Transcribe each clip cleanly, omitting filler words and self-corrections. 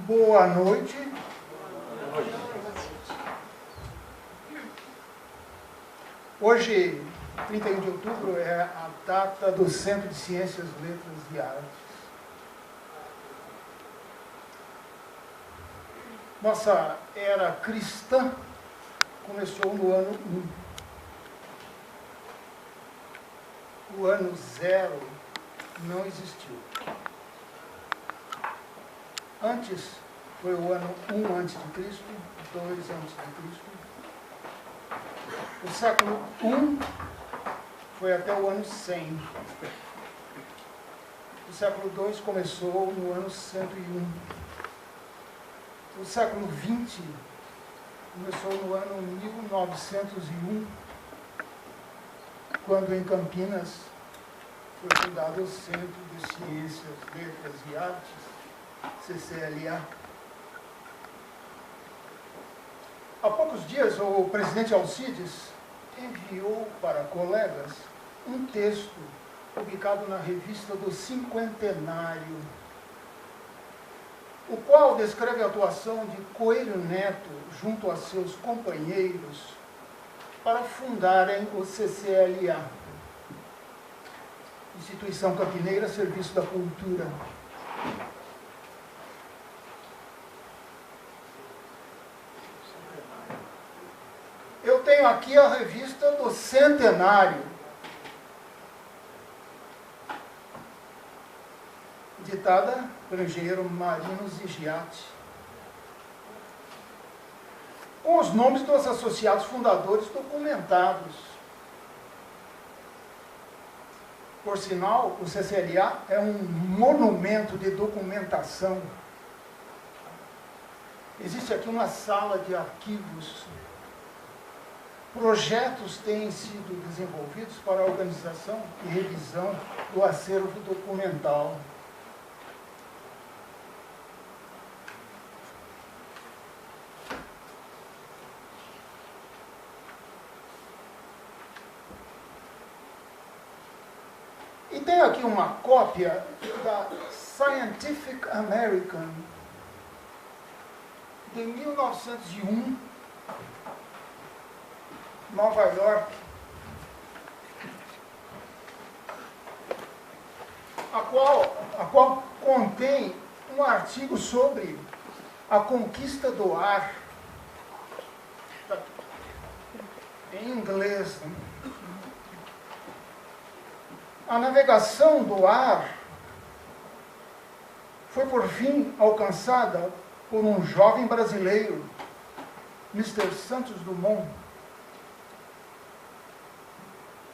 Boa noite. Hoje, 31 de outubro, é a data do Centro de Ciências, Letras e Artes. Nossa era cristã começou no ano 1. O ano 0 não existiu. Antes foi o ano 1 antes de Cristo, 2 antes de Cristo. O século 1 foi até o ano 100. O século 2 começou no ano 101. O século 20 começou no ano 1901, quando em Campinas foi fundado o Centro de Ciências, Letras e Artes, CCLA. Há poucos dias, o presidente Alcides enviou para colegas um texto publicado na revista do Cinquentenário, o qual descreve a atuação de Coelho Neto junto a seus companheiros para fundarem o CCLA, Instituição Campineira Serviço da Cultura. Eu tenho aqui a revista do Centenário, ditada pelo engenheiro Marino Zigiati, com os nomes dos associados fundadores documentados. Por sinal, o CCLA é um monumento de documentação. Existe aqui uma sala de arquivos. Projetos têm sido desenvolvidos para a organização e revisão do acervo documental. E tem aqui uma cópia da Scientific American, de 1901, Nova York, a qual contém um artigo sobre a conquista do ar, em inglês. A navegação do ar foi, por fim, alcançada por um jovem brasileiro, Mr. Santos Dumont,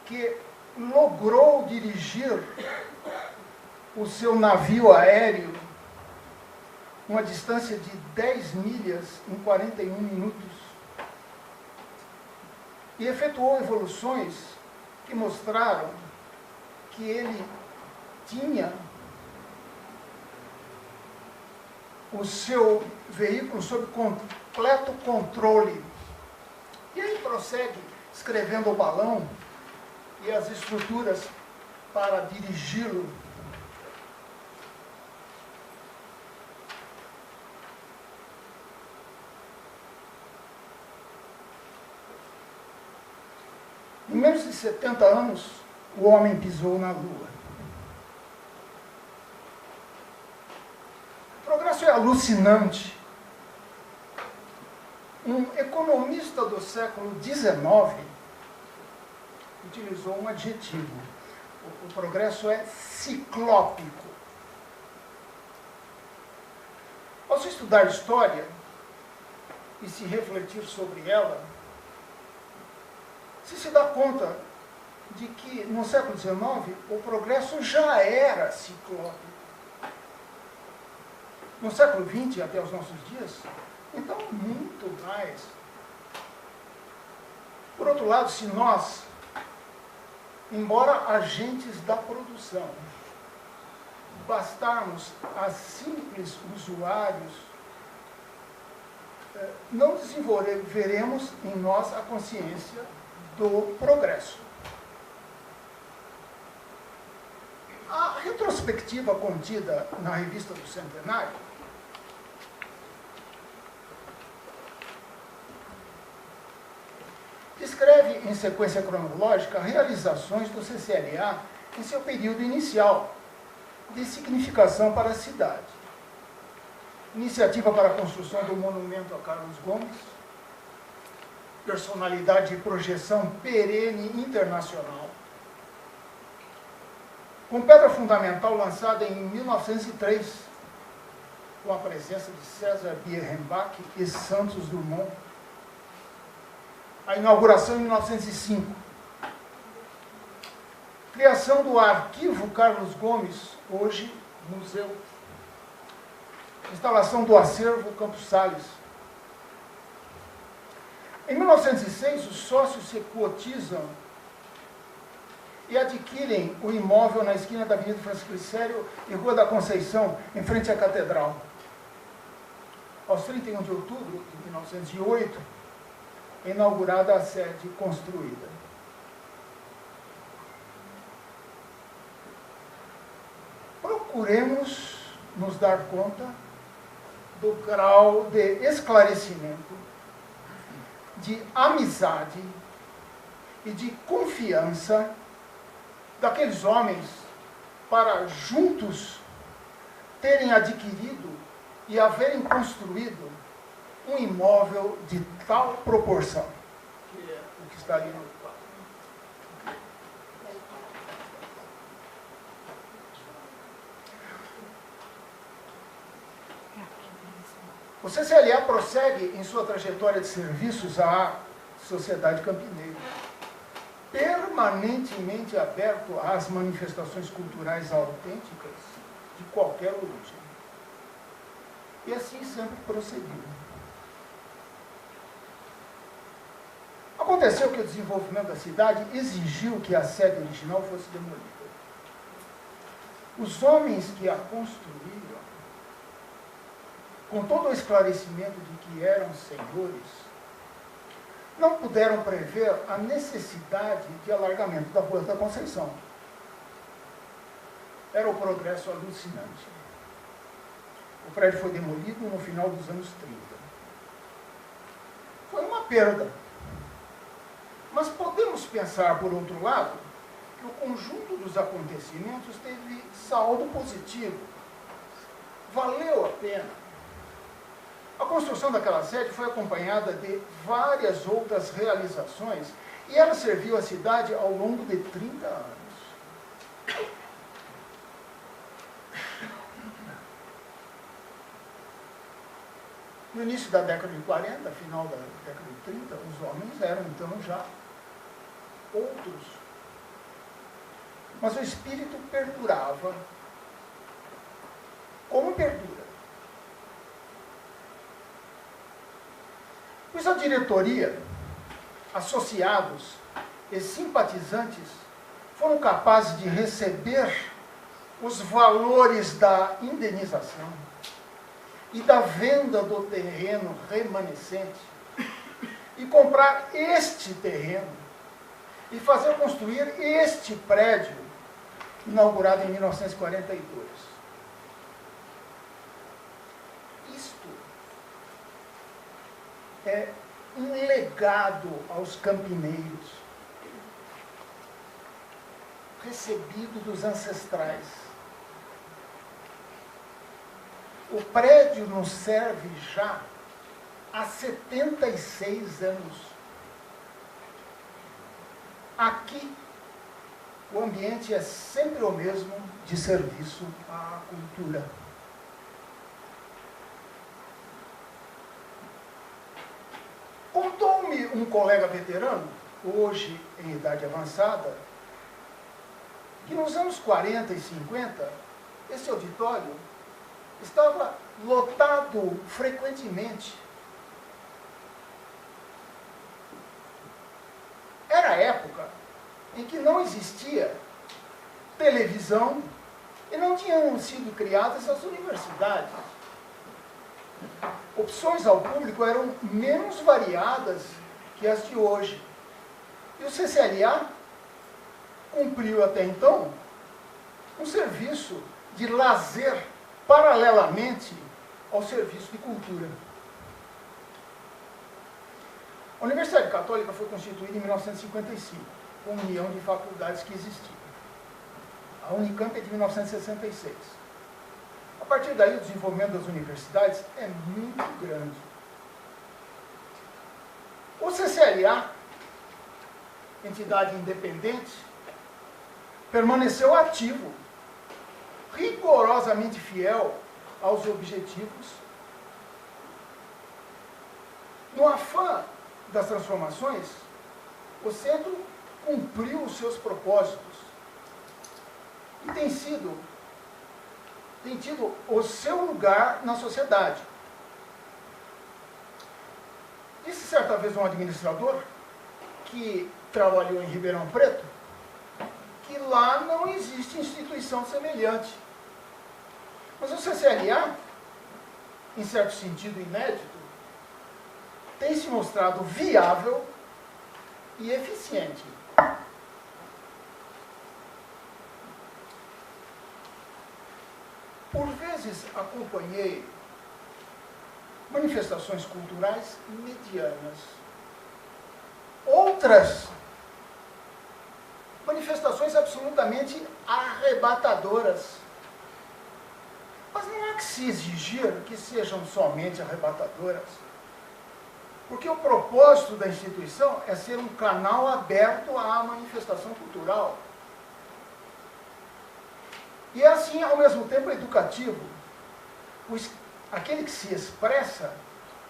que logrou dirigir o seu navio aéreo uma distância de 10 milhas em 41 minutos e efetuou evoluções que mostraram que ele tinha o seu veículo sob completo controle. E aí prossegue escrevendo o balão e as estruturas para dirigi-lo. Em menos de 70 anos, o homem pisou na Lua. O progresso é alucinante. Um economista do século XIX utilizou um adjetivo. O progresso é ciclópico. Ao se estudar história e se refletir sobre ela, se dá conta de que no século XIX o progresso já era ciclópico. No século XX até os nossos dias, então muito mais. Por outro lado, se nós, embora agentes da produção, bastarmos a simples usuários, não desenvolveremos em nós a consciência do progresso. A retrospectiva contida na revista do Centenário em sequência cronológica, realizações do CCLA em seu período inicial de significação para a cidade. Iniciativa para a construção do monumento a Carlos Gomes, personalidade de projeção perene internacional, com pedra fundamental lançada em 1903, com a presença de César Bierrenbach e Santos Dumont. A inauguração em 1905. Criação do Arquivo Carlos Gomes, hoje museu. Instalação do acervo Campos Sales. Em 1906, os sócios se cotizam e adquirem o imóvel na esquina da Avenida Francisco Glicério e Rua da Conceição, em frente à Catedral. Aos 31 de outubro de 1908, é inaugurada a sede construída. Procuremos nos dar conta do grau de esclarecimento, de amizade e de confiança daqueles homens para juntos terem adquirido e haverem construído um imóvel de tal proporção, que é o que está ali no quadro. O CCLA prossegue em sua trajetória de serviços à sociedade campineira, permanentemente aberto às manifestações culturais autênticas de qualquer origem. E assim sempre prosseguiu. Aconteceu que o desenvolvimento da cidade exigiu que a sede original fosse demolida. Os homens que a construíram, com todo o esclarecimento de que eram senhores, não puderam prever a necessidade de alargamento da Rua da Conceição. Era o progresso alucinante. O prédio foi demolido no final dos anos 30. Foi uma perda. Mas podemos pensar, por outro lado, que o conjunto dos acontecimentos teve saldo positivo. Valeu a pena. A construção daquela sede foi acompanhada de várias outras realizações e ela serviu à cidade ao longo de 30 anos. No início da década de 40, final da década de 30, os homens eram então já outros. Mas o espírito perdurava, como perdura. Pois a diretoria, associados e simpatizantes foram capazes de receber os valores da indenização e da venda do terreno remanescente e comprar este terreno e fazer construir este prédio, inaugurado em 1942. Isto é um legado aos campineiros, recebido dos ancestrais. O prédio nos serve já há 76 anos. Aqui, o ambiente é sempre o mesmo de serviço à cultura. Contou-me um colega veterano, hoje em idade avançada, que nos anos 40 e 50, esse auditório estava lotado frequentemente. Era a época em que não existia televisão e não tinham sido criadas as universidades. Opções ao público eram menos variadas que as de hoje. E o CCLA cumpriu até então um serviço de lazer paralelamente ao serviço de cultura. A Universidade Católica foi constituída em 1955, com a união de faculdades que existiam. A Unicamp é de 1966. A partir daí, o desenvolvimento das universidades é muito grande. O CCLA, entidade independente, permaneceu ativo, rigorosamente fiel aos objetivos. No afã das transformações, o centro cumpriu os seus propósitos e tem tido o seu lugar na sociedade. Disse certa vez um administrador que trabalhou em Ribeirão Preto que lá não existe instituição semelhante. Mas o CCLA, em certo sentido inédito, tem se mostrado viável e eficiente. Por vezes acompanhei manifestações culturais medianas. Outras manifestações absolutamente arrebatadoras. Mas não há que se exigir que sejam somente arrebatadoras, porque o propósito da instituição é ser um canal aberto à manifestação cultural. E é assim, ao mesmo tempo, educativo, pois aquele que se expressa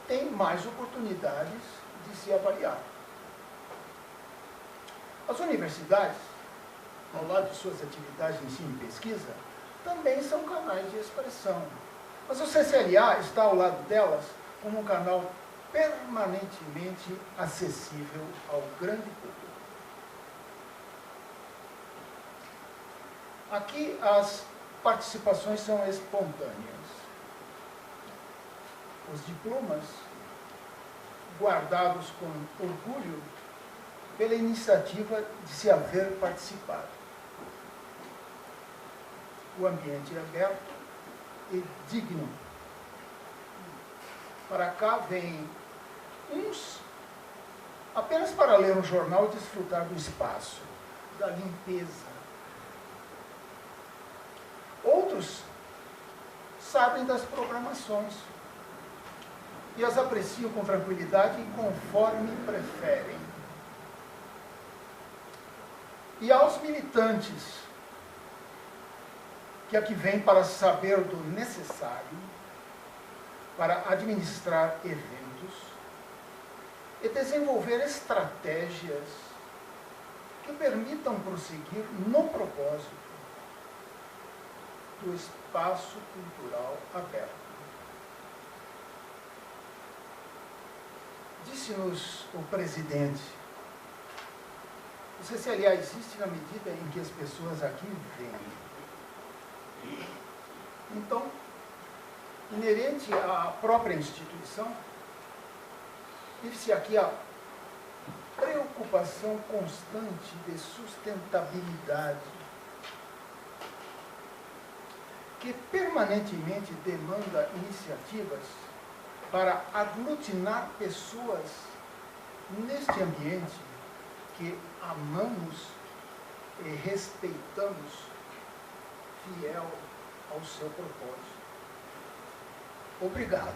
tem mais oportunidades de se avaliar. As universidades, ao lado de suas atividades de ensino e pesquisa, também são canais de expressão. Mas o CCLA está ao lado delas como um canal permanentemente acessível ao grande público. Aqui as participações são espontâneas. Os diplomas, guardados com orgulho pela iniciativa de se haver participado. O ambiente é aberto e digno. Para cá vêm uns apenas para ler um jornal e desfrutar do espaço, da limpeza. Outros sabem das programações e as apreciam com tranquilidade e conforme preferem. E aos militantes que aqui vêm para saber do necessário para administrar eventos e desenvolver estratégias que permitam prosseguir no propósito do espaço cultural aberto. Disse-nos o presidente, o CCLA existe na medida em que as pessoas aqui vêm. Então, inerente à própria instituição, vive-se aqui a preocupação constante de sustentabilidade, que permanentemente demanda iniciativas para aglutinar pessoas neste ambiente que amamos e respeitamos, fiel ao seu propósito. Obrigado.